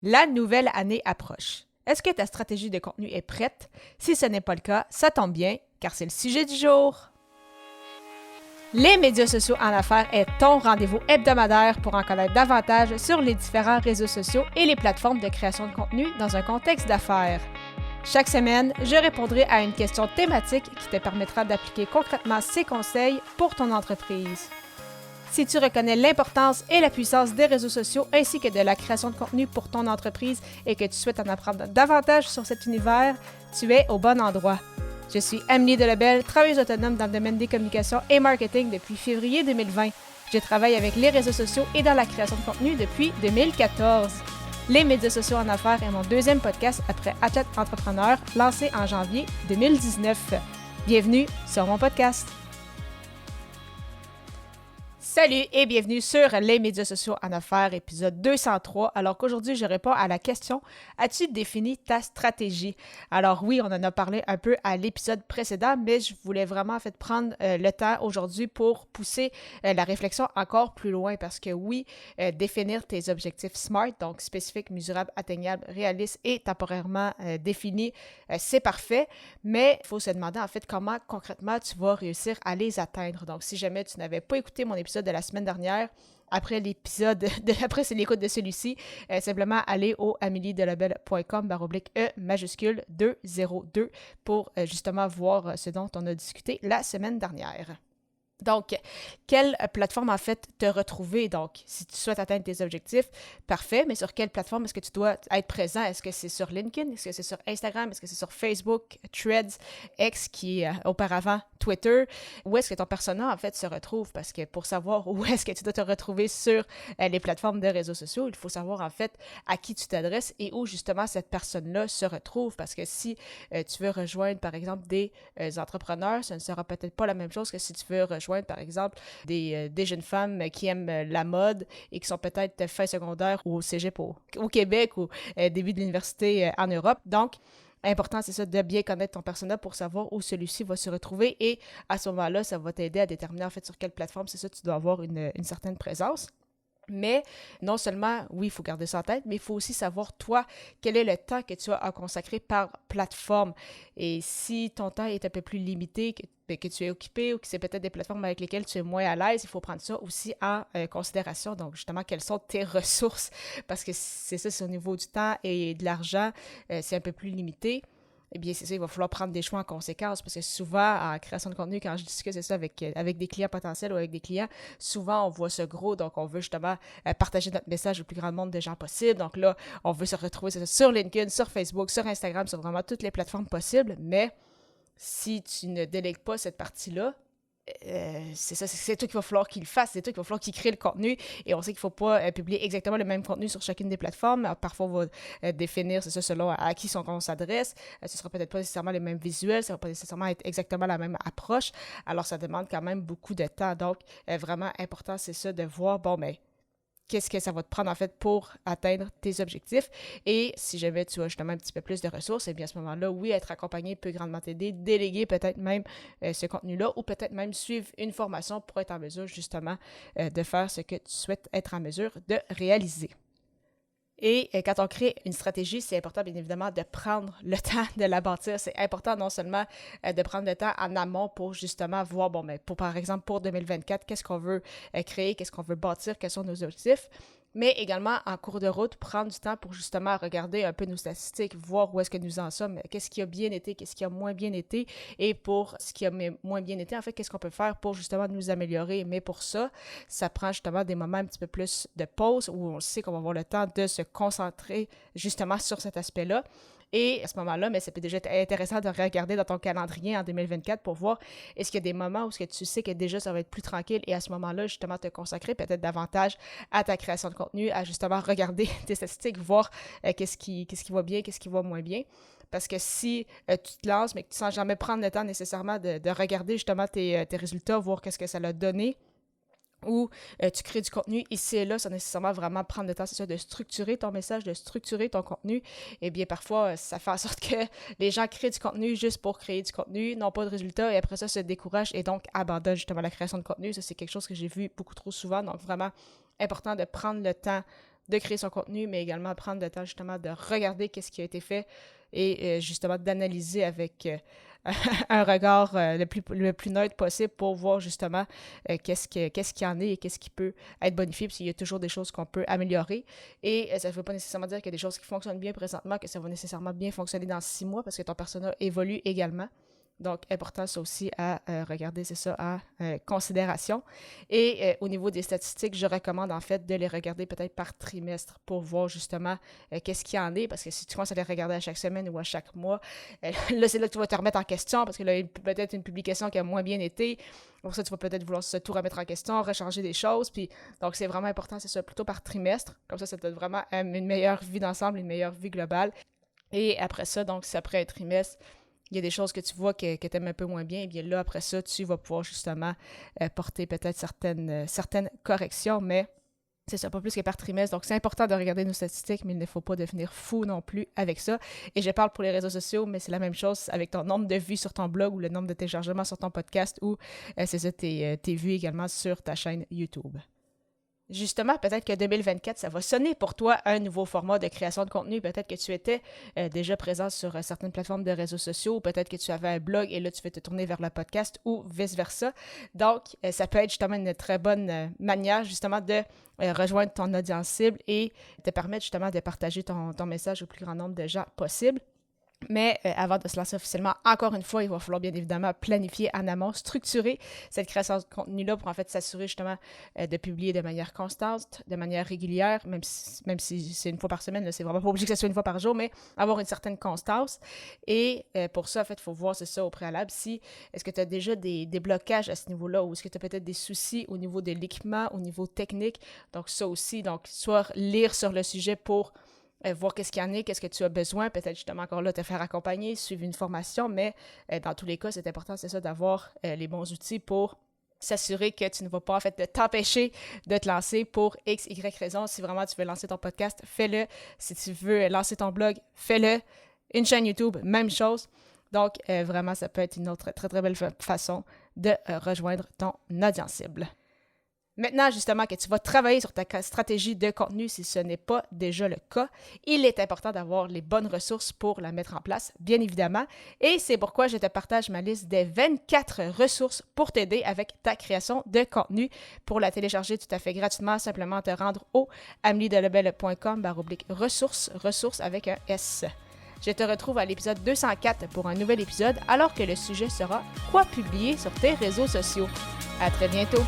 La nouvelle année approche. Est-ce que ta stratégie de contenu est prête? Si ce n'est pas le cas, ça tombe bien, car c'est le sujet du jour. Les médias sociaux en affaires est ton rendez-vous hebdomadaire pour en connaître davantage sur les différents réseaux sociaux et les plateformes de création de contenu dans un contexte d'affaires. Chaque semaine, je répondrai à une question thématique qui te permettra d'appliquer concrètement ces conseils pour ton entreprise. Si tu reconnais l'importance et la puissance des réseaux sociaux ainsi que de la création de contenu pour ton entreprise et que tu souhaites en apprendre davantage sur cet univers, tu es au bon endroit. Je suis Amélie Delebel, travailleuse autonome dans le domaine des communications et marketing depuis février 2020. Je travaille avec les réseaux sociaux et dans la création de contenu depuis 2014. Les médias sociaux en affaires est mon deuxième podcast après Athlète Entrepreneur, lancé en janvier 2019. Bienvenue sur mon podcast. Salut et bienvenue sur les médias sociaux en affaires, épisode 203. Alors qu'aujourd'hui, je réponds à la question « As-tu défini ta stratégie? » Alors oui, on en a parlé un peu à l'épisode précédent, mais je voulais vraiment prendre le temps aujourd'hui pour pousser la réflexion encore plus loin parce que oui, définir tes objectifs SMART, donc spécifiques, mesurables, atteignables, réalistes et temporairement définis, c'est parfait, mais il faut se demander en fait comment concrètement tu vas réussir à les atteindre. Donc si jamais tu n'avais pas écouté mon épisode de la semaine dernière, après l'écoute de celui-ci, simplement aller au ameliedelabel.com/E majuscule 202 pour justement voir ce dont on a discuté la semaine dernière. Donc, quelle plateforme en fait te retrouver? Donc, si tu souhaites atteindre tes objectifs, parfait, mais sur quelle plateforme est-ce que tu dois être présent? Est-ce que c'est sur LinkedIn? Est-ce que c'est sur Instagram? Est-ce que c'est sur Facebook, Threads, X qui est auparavant Twitter? Où est-ce que ton persona en fait se retrouve? Parce que pour savoir où est-ce que tu dois te retrouver sur les plateformes de réseaux sociaux, il faut savoir en fait à qui tu t'adresses et où justement cette personne-là se retrouve. Parce que si tu veux rejoindre par exemple des entrepreneurs, ce ne sera peut-être pas la même chose que si tu veux rejoindre par exemple, des jeunes femmes qui aiment la mode et qui sont peut-être fin secondaire ou au cégep au Québec ou début de l'université en Europe. Donc, important, c'est ça, de bien connaître ton persona pour savoir où celui-ci va se retrouver et à ce moment-là, ça va t'aider à déterminer en fait sur quelle plateforme, c'est ça, tu dois avoir une certaine présence. Mais non seulement, oui, il faut garder ça en tête, mais il faut aussi savoir, toi, quel est le temps que tu as à consacrer par plateforme. Et si ton temps est un peu plus limité, que tu es occupé ou que c'est peut-être des plateformes avec lesquelles tu es moins à l'aise, il faut prendre ça aussi en considération. Donc, justement, quelles sont tes ressources? Parce que c'est ça, c'est au niveau du temps et de l'argent, c'est un peu plus limité. Eh bien, c'est ça, il va falloir prendre des choix en conséquence parce que souvent, en création de contenu, quand je discute c'est ça avec des clients potentiels ou avec des clients, souvent, on voit ce gros, donc on veut justement partager notre message au plus grand nombre de gens possible. Donc là, on veut se retrouver ça, sur LinkedIn, sur Facebook, sur Instagram, sur vraiment toutes les plateformes possibles, mais si tu ne délègues pas cette partie-là, c'est ça, c'est toi qu'il va falloir qu'il le fasse, c'est toi qu'il va falloir qu'il crée le contenu et on sait qu'il ne faut pas publier exactement le même contenu sur chacune des plateformes. Parfois, on va définir, c'est ça, selon à qui on s'adresse. Ce ne sera peut-être pas nécessairement les mêmes visuels, ça ne va pas nécessairement être exactement la même approche. Alors, ça demande quand même beaucoup de temps. Donc, vraiment important, c'est ça, de voir, bon, mais qu'est-ce que ça va te prendre en fait pour atteindre tes objectifs. Et si jamais tu as justement un petit peu plus de ressources, et bien à ce moment-là, oui, être accompagné peut grandement t'aider, déléguer peut-être même ce contenu-là ou peut-être même suivre une formation pour être en mesure justement de faire ce que tu souhaites être en mesure de réaliser. Et quand on crée une stratégie, c'est important, bien évidemment, de prendre le temps de la bâtir. C'est important non seulement de prendre le temps en amont pour justement voir, bon, mais par exemple, pour 2024, qu'est-ce qu'on veut créer, qu'est-ce qu'on veut bâtir, quels sont nos objectifs, mais également en cours de route, prendre du temps pour justement regarder un peu nos statistiques, voir où est-ce que nous en sommes, qu'est-ce qui a bien été, qu'est-ce qui a moins bien été, et pour ce qui a moins bien été, en fait, qu'est-ce qu'on peut faire pour justement nous améliorer. Mais pour ça, ça prend justement des moments un petit peu plus de pause où on sait qu'on va avoir le temps de se concentrer justement sur cet aspect-là. Et à ce moment-là, mais ça peut déjà être intéressant de regarder dans ton calendrier en 2024 pour voir est-ce qu'il y a des moments où ce que tu sais que déjà ça va être plus tranquille et à ce moment-là, justement, te consacrer peut-être davantage à ta création de contenu, à justement regarder tes statistiques, voir qu'est-ce qui va bien, qu'est-ce qui va moins bien. Parce que si tu te lances, mais que tu ne sens jamais prendre le temps nécessairement de regarder justement tes résultats, voir qu'est-ce que ça l'a donné, ou tu crées du contenu ici et là, sans nécessairement vraiment prendre le temps, c'est ça, de structurer ton message, de structurer ton contenu, eh bien parfois, ça fait en sorte que les gens créent du contenu juste pour créer du contenu, n'ont pas de résultats et après ça se découragent et donc abandonnent justement la création de contenu. Ça, c'est quelque chose que j'ai vu beaucoup trop souvent, donc vraiment important de prendre le temps de créer son contenu, mais également prendre le temps justement de regarder qu'est-ce qui a été fait et justement d'analyser avec un regard le plus neutre possible pour voir justement qu'est-ce qu'il y en est et qu'est-ce qui peut être bonifié, parce qu'il y a toujours des choses qu'on peut améliorer. Et ça ne veut pas nécessairement dire qu'il y a des choses qui fonctionnent bien présentement, que ça va nécessairement bien fonctionner dans 6 mois, parce que ton persona évolue également. Donc, important ça aussi à regarder, c'est ça, en considération. Et au niveau des statistiques, je recommande en fait de les regarder peut-être par trimestre pour voir justement qu'est-ce qu'il y en est, parce que si tu commences à les regarder à chaque semaine ou à chaque mois, là, c'est là que tu vas te remettre en question, parce que là, il y a peut-être une publication qui a moins bien été. Pour ça, tu vas peut-être vouloir tout remettre en question, rechanger des choses. Puis, donc, c'est vraiment important, c'est ça, plutôt par trimestre. Comme ça te donne vraiment une meilleure vue d'ensemble, une meilleure vue globale. Et après ça, donc, si après un trimestre, il y a des choses que tu vois que tu aimes un peu moins bien, et bien là, après ça, tu vas pouvoir justement porter peut-être certaines corrections, mais c'est ça, pas plus que par trimestre. Donc, c'est important de regarder nos statistiques, mais il ne faut pas devenir fou non plus avec ça. Et je parle pour les réseaux sociaux, mais c'est la même chose avec ton nombre de vues sur ton blog ou le nombre de téléchargements sur ton podcast ou c'est ça, tes vues également sur ta chaîne YouTube. Justement, peut-être que 2024, ça va sonner pour toi un nouveau format de création de contenu. Peut-être que tu étais déjà présent sur certaines plateformes de réseaux sociaux, ou peut-être que tu avais un blog et là, tu veux te tourner vers le podcast ou vice-versa. Donc, ça peut être justement une très bonne manière justement de rejoindre ton audience cible et te permettre justement de partager ton message au plus grand nombre de gens possible. Mais avant de se lancer officiellement, encore une fois, il va falloir bien évidemment planifier en amont, structurer cette création de contenu-là pour en fait s'assurer justement de publier de manière constante, de manière régulière, même si c'est une fois par semaine, là, c'est vraiment pas obligé que ce soit une fois par jour, mais avoir une certaine constance. Et pour ça, en fait, il faut voir, c'est ça, au préalable, si est-ce que tu as déjà des blocages à ce niveau-là ou est-ce que tu as peut-être des soucis au niveau de l'équipement, au niveau technique. Donc ça aussi, donc soit lire sur le sujet pour voir qu'est-ce qu'il y en a, qu'est-ce que tu as besoin, peut-être justement encore là te faire accompagner, suivre une formation, mais dans tous les cas, c'est important, c'est ça, d'avoir les bons outils pour s'assurer que tu ne vas pas en fait t'empêcher de te lancer pour X, Y raison. Si vraiment tu veux lancer ton podcast, fais-le. Si tu veux lancer ton blog, fais-le. Une chaîne YouTube, même chose. Donc, vraiment, ça peut être une autre très, très belle façon de rejoindre ton audience cible. Maintenant, justement, que tu vas travailler sur ta stratégie de contenu, si ce n'est pas déjà le cas, il est important d'avoir les bonnes ressources pour la mettre en place, bien évidemment. Et c'est pourquoi je te partage ma liste des 24 ressources pour t'aider avec ta création de contenu. Pour la télécharger tout à fait gratuitement, simplement te rendre au ameliedelebel.com/ressources, ressources avec un S. Je te retrouve à l'épisode 204 pour un nouvel épisode, alors que le sujet sera « Quoi publier sur tes réseaux sociaux ». À très bientôt!